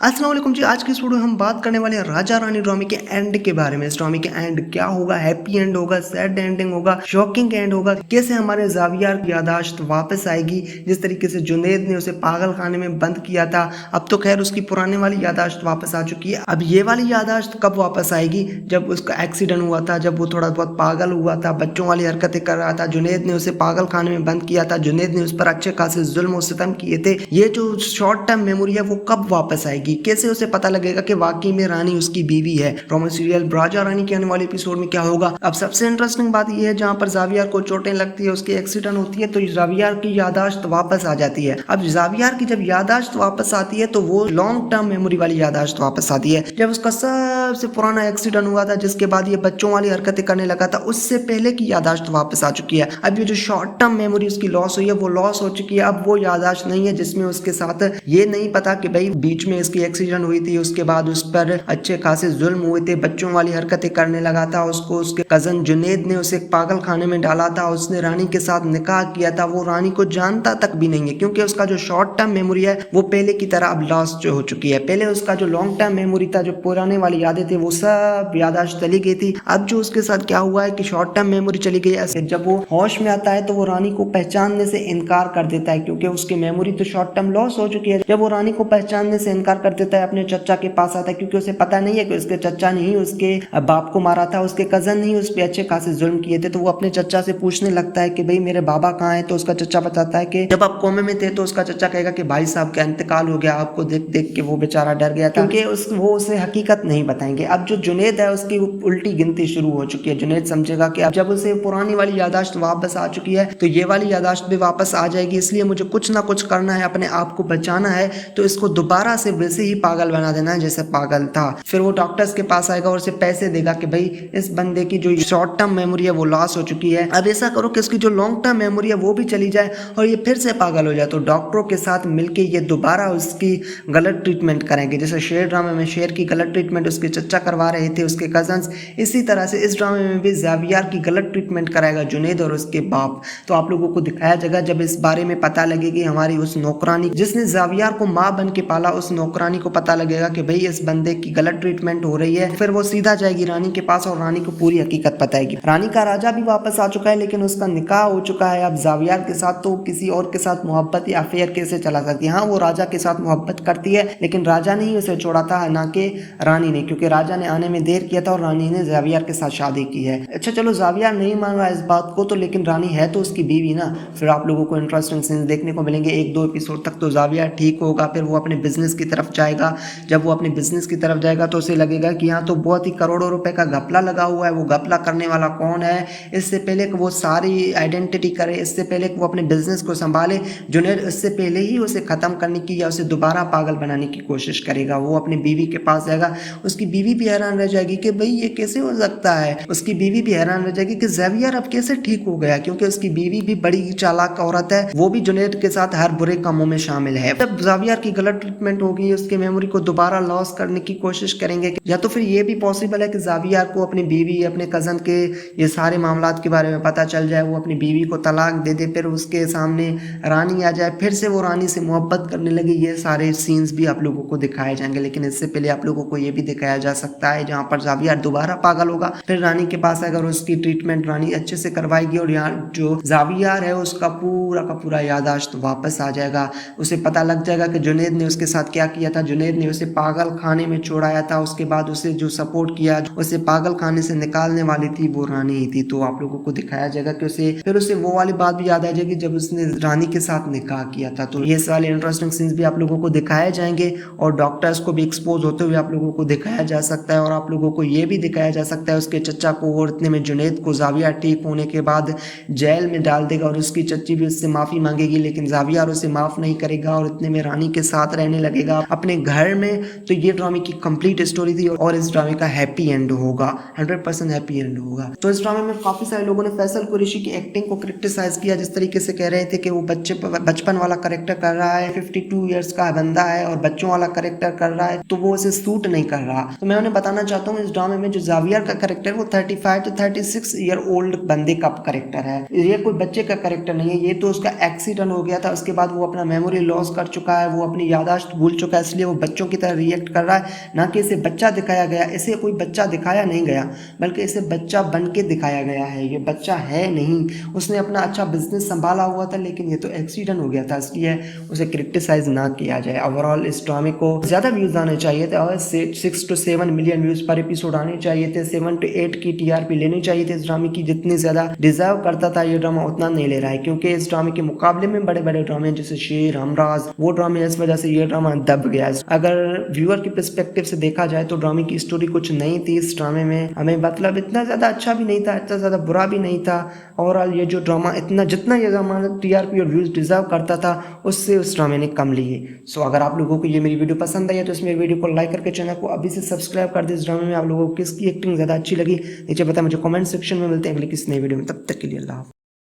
अस्सलाम वालेकुम जी। आज की इस वीडियो में हम बात करने वाले हैं राजा रानी ड्रामे के एंड के बारे में। इस ड्रामे के एंड क्या होगा, हैप्पी एंड होगा, सैड एंडिंग होगा, शॉकिंग एंड होगा, कैसे हमारे जावियार की यादाश्त वापस आएगी। जिस तरीके से जुनैद ने उसे पागल खाने में बंद किया था, अब तो खैर उसकी पुराने वाली यादाश्त वापस आ चुकी है। अब ये वाली यादाश्त कब वापस आएगी? जब उसका एक्सीडेंट हुआ था, जब वो थोड़ा बहुत पागल हुआ था, बच्चों वाली हरकतें कर रहा था, जुनैद ने उसे पागल खाने में बंद किया था, जुनैद ने उस पर अच्छे खासे जुल्म और सितम किए थे। ये जो शॉर्ट टर्म मेमोरी है वो कब वापस आएगी? कैसे उसे पता लगेगा कि वाकई में रानी उसकी बीवी है? ड्रामा सीरियल राजा रानी के आने वाले एपिसोड में क्या होगा? अब सबसे इंटरेस्टिंग बात यह है, जहां पर जावियार को चोटें लगती है, उसकी एक्सीडेंट होती है, तो जावियार की यादाश्त वापस आ जाती है। अब जावियार की जब यादाश्त वापस आती है तो वो लॉन्ग टर्म मेमोरी वाली यादाश्त वापस आती है। जब उसका सबसे पुराना एक्सीडेंट हुआ था, जिसके बाद ये बच्चों वाली हरकतें करने लगा था, उससे पहले की यादाश्त वापस आ चुकी है। अब ये जो शॉर्ट टर्म मेमोरी उसकी लॉस हुई है वो लॉस हो चुकी है। अब वो यादाश्त नहीं है जिसमें उसके साथ ये नहीं पता कि भाई बीच में इसकी एक्सीडेंट हुई थी, उसके बाद उस पर अच्छे खासे जुल्म हुए थे, बच्चों वाली हरकतें करने लगा था, उसको उसके कजन जुनैद ने उसे पागल खाने में डाला था, उसने रानी के साथ निकाह किया था, वो रानी को जानता तक भी नहीं है, क्योंकि उसका जो शॉर्ट टर्म मेमोरी है वो पहले की तरह अब लॉस्ट जो हो चुकी है। पहले उसका जो लॉन्ग टर्म मेमोरी था, जो पुराने वाली यादें थे, वो सब यादाश्त चली गई थी। अब जो उसके साथ क्या हुआ है कि शॉर्ट टर्म मेमोरी चली गई है। जब वो होश में आता है तो वो रानी को पहचानने से इनकार कर देता है, क्योंकि उसकी मेमोरी तो शॉर्ट टर्म लॉस हो चुकी है। जब वो रानी को पहचानने से इनकार कर देता है, अपने चचा के पास आता है, क्योंकि उसे पता नहीं है कि उसके चचा ने ही उसके बाप को मारा था, उसके कजन ने ही उस पर अच्छे खासे जुल्म किए थे। तो वो अपने चचा से पूछने लगता है कि भाई मेरे बाबा कहाँ है? तो उसका चचा बताता है कि जब आप कोमे में थे तो उसका चचा कहेगा कि भाई साहब का इंतकाल हो गया। आपको देख देख के वो बेचारा डर गया था, क्योंकि वो उसे हकीकत नहीं बताएंगे। अब जो जुनैद है उसकी उल्टी गिनती शुरू हो चुकी है। जुनैद समझेगा कि अब जब उसे पुरानी वाली यादाश्त वापस आ चुकी है तो ये वाली यादाश्त भी वापस आ जाएगी, इसलिए मुझे कुछ ना कुछ करना है, अपने आप को बचाना है। तो इसको दोबारा से वैसे ही पागल बना देना है जैसे पागल था। फिर वो डॉक्टर्स के पास आएगा और उसे पैसे देगा कि भाई इस बंदे की जो शॉर्ट टर्म मेमोरी है वो लॉस हो चुकी है, अब ऐसा करो कि इसकी जो लॉन्ग टर्म मेमोरी है वो भी चली जाए और ये फिर से पागल हो जाए। तो डॉक्टरों के साथ मिलके ये दोबारा उसकी गलत ट्रीटमेंट करेंगे। जैसे शेर ड्रामे में शेर की गलत ट्रीटमेंट उसके चचा करवा रहे थे, उसके कजन्स, इसी तरह से इस ड्रामे में भी जावियार की गलत ट्रीटमेंट कराएगा जुनैद और उसके बाप। तो आप लोगों को दिखाया जाएगा जब इस बारे में पता लगेगी हमारी उस नौकरानी जिसने जावियार को माँ बन के पाला, उस नौकरानी को पता लगेगा कि भाई इस बंदे की गलत ट्रीटमेंट हो रही है। फिर वो सीधा जाएगी रानी के पास और रानी को पूरी हकीकत बताएगी। रानी का राजा भी वापस आ चुका है, लेकिन उसका निकाह हो चुका है अब जावियार के साथ। तो किसी और के साथ मोहब्बत या अफेयर कैसे चला सकती है? हाँ, वो राजा के साथ मोहब्बत करती है, लेकिन राजा ने ही उसे छोड़ा था, ना कि रानी ने, क्योंकि राजा ने आने में देर किया था और रानी ने जावियार के साथ शादी की है। अच्छा चलो, जावियार नहीं मान रहा इस बात को, तो लेकिन रानी है तो उसकी बीवी ना। फिर आप लोगों को इंटरेस्टिंग सीन देखने को मिलेंगे 1-2 एपिसोड तक। तो जावियार ठीक होगा, फिर वो अपने बिजनेस की तरफ जाएगा। जब वो अपने बिजनेस की तरफ जाएगा तो उसे लगेगा कि यहाँ तो बहुत ही करोड़ों रुपए का घपला लगा हुआ है। वो घपला करने वाला कौन है? इससे पहले कि वो सारी आइडेंटिटी करे, इससे पहले कि वो अपने बिजनेस को संभाले, जुनैद इससे पहले ही उसे खत्म करने की या उसे दोबारा पागल बनाने की कोशिश करेगा। वो अपनी बीवी के पास जाएगा, उसकी बीवी भी हैरान रह जाएगी कि भाई ये कैसे हो सकता है। उसकी बीवी भी हैरान रह जाएगी कि जावियार अब कैसे ठीक हो गया, क्योंकि उसकी बीवी भी बड़ी चालाक औरत है, वो भी जुनैद के साथ हर बुरे कामों में शामिल है। जब जावियार की गलत ट्रीटमेंट होगी, उसकी मेमोरी को दोबारा लॉस करने की कोशिश करेंगे, या तो फिर ये भी पॉसिबल है कि जावियार को अपनी बीवी, अपने कजन के ये सारे मामलात के बारे में पता चल जाए, वो अपनी बीवी को तलाक दे दे, फिर उसके सामने रानी आ जाए, फिर से वो रानी से मोहब्बत करने लगे। ये सारे सीन्स भी आप लोगों को दिखाए जाएंगे, लेकिन इससे पहले आप लोगों को ये भी दिखाया जा सकता है जहाँ पर जावियार दोबारा पागल होगा, फिर रानी के पास आएगा और उसकी ट्रीटमेंट रानी अच्छे से करवाएगी और यहाँ जो जावियार है उसका पूरा का पूरा यादाश्त वापस आ जाएगा। उसे पता लग जाएगा कि जुनैद ने उसके साथ क्या किया था। जुनैद ने उसे पागल खाने में छोड़ाया था, उसके बाद उसे जो सपोर्ट किया, उसे पागल खाने से निकालने वाली थी, वो रानी ही थी। तो आप लोगों को दिखाया जाएगा कि उसे वो वाली बात भी याद आ जाएगी जब उसने रानी के साथ निकाह किया था। तो ये सारे इंटरेस्टिंग सीन्स भी आप लोगों को दिखाए जाएंगे और डॉक्टर्स को भी एक्सपोज होते हुए आप लोगों को दिखाया जा सकता है। और आप लोगों को ये भी दिखाया जा सकता है उसके चचा को, और इतने में जुनैद को जावियार ठीक होने के बाद जेल में डाल देगा और उसकी चच्ची भी उससे माफी मांगेगी, लेकिन जावियार उसे माफ नहीं करेगा और इतने में रानी के साथ रहने लगेगा अपने घर में। तो ये ड्रामे की कंप्लीट स्टोरी थी और इस ड्रामे का हैप्पी एंड होगा, 100% हैप्पी एंड होगा। तो इस ड्रामे में काफी सारे लोगों ने फैसल कुरैशी की एक्टिंग को क्रिटिसाइज किया, जिस तरीके से कह रहे थे कि वो बचपन वाला करेक्टर कर रहा है, 52 ईयर्स का बंदा है और बच्चों वाला करेक्टर कर रहा है, तो वो उसे सूट नहीं कर रहा। तो मैं उन्हें बताना चाहता हूँ, इस ड्रामे में जो जावियार का करेक्टर वो 35 to 36 ईयर ओल्ड बंदे का करेक्टर है। ये कोई बच्चे का करेक्टर नहीं है। ये तो उसका एक्सीडेंट हो गया था, उसके बाद वो अपना मेमोरी लॉस कर चुका है, वो अपनी यादाश्त भूल चुका है, इसलिए वो बच्चों की तरह रिएक्ट कर रहा है, ना कि इसे बच्चा दिखाया गया। इसे कोई बच्चा दिखाया नहीं गया, बल्कि इसे बच्चा बन के दिखाया गया है। ये बच्चा है नहीं, उसने अपना अच्छा बिजनेस संभाला हुआ था, लेकिन ये तो एक्सीडेंट हो गया था, इसलिए उसे क्रिटिसाइज ना किया जाए। ओवरऑल इस ड्रामे को ज़्यादा व्यूज़ आने चाहिए थे और 6 to 7 मिलियन व्यूज़ पर एपिसोड आने चाहिए थे। 7 to 8 की टीआरपी लेनी चाहिए थी इस ड्रामे की, जितनी ज़्यादा डिजर्व करता था ये ड्रामा उतना नहीं ले रहा है, क्योंकि इस ड्रामे के मुकाबले में बड़े बड़े ड्रामे जैसे शेर, हमराज, वो ड्रामे इस वजह से ये ड्रामा दब गया। अगर व्यूअर की पर्सपेक्टिव से देखा जाए तो ड्रामे की स्टोरी कुछ नहीं थी इस ड्रामे में, हमें मतलब इतना ज़्यादा अच्छा भी नहीं था, इतना ज़्यादा बुरा भी नहीं था। ओवरऑल ये जो ड्रामा इतना जितना ये ड्रामा टीआरपी और व्यूज़ डिजर्व करता था, उससे उस ड्रामे ने कम लिए। सो अगर आप लोगों को ये मेरी वीडियो पसंद आई है तो इस मेरी वीडियो को लाइक करके चैनल को अभी से सब्सक्राइब कर दे। इस ड्रामे में आप लोगों को किसकी एक्टिंग ज़्यादा अच्छी लगी नीचे बताएं मुझे कमेंट सेक्शन में। मिलते हैं अगली किसी नई वीडियो में, तब तक के लिए अल्लाह।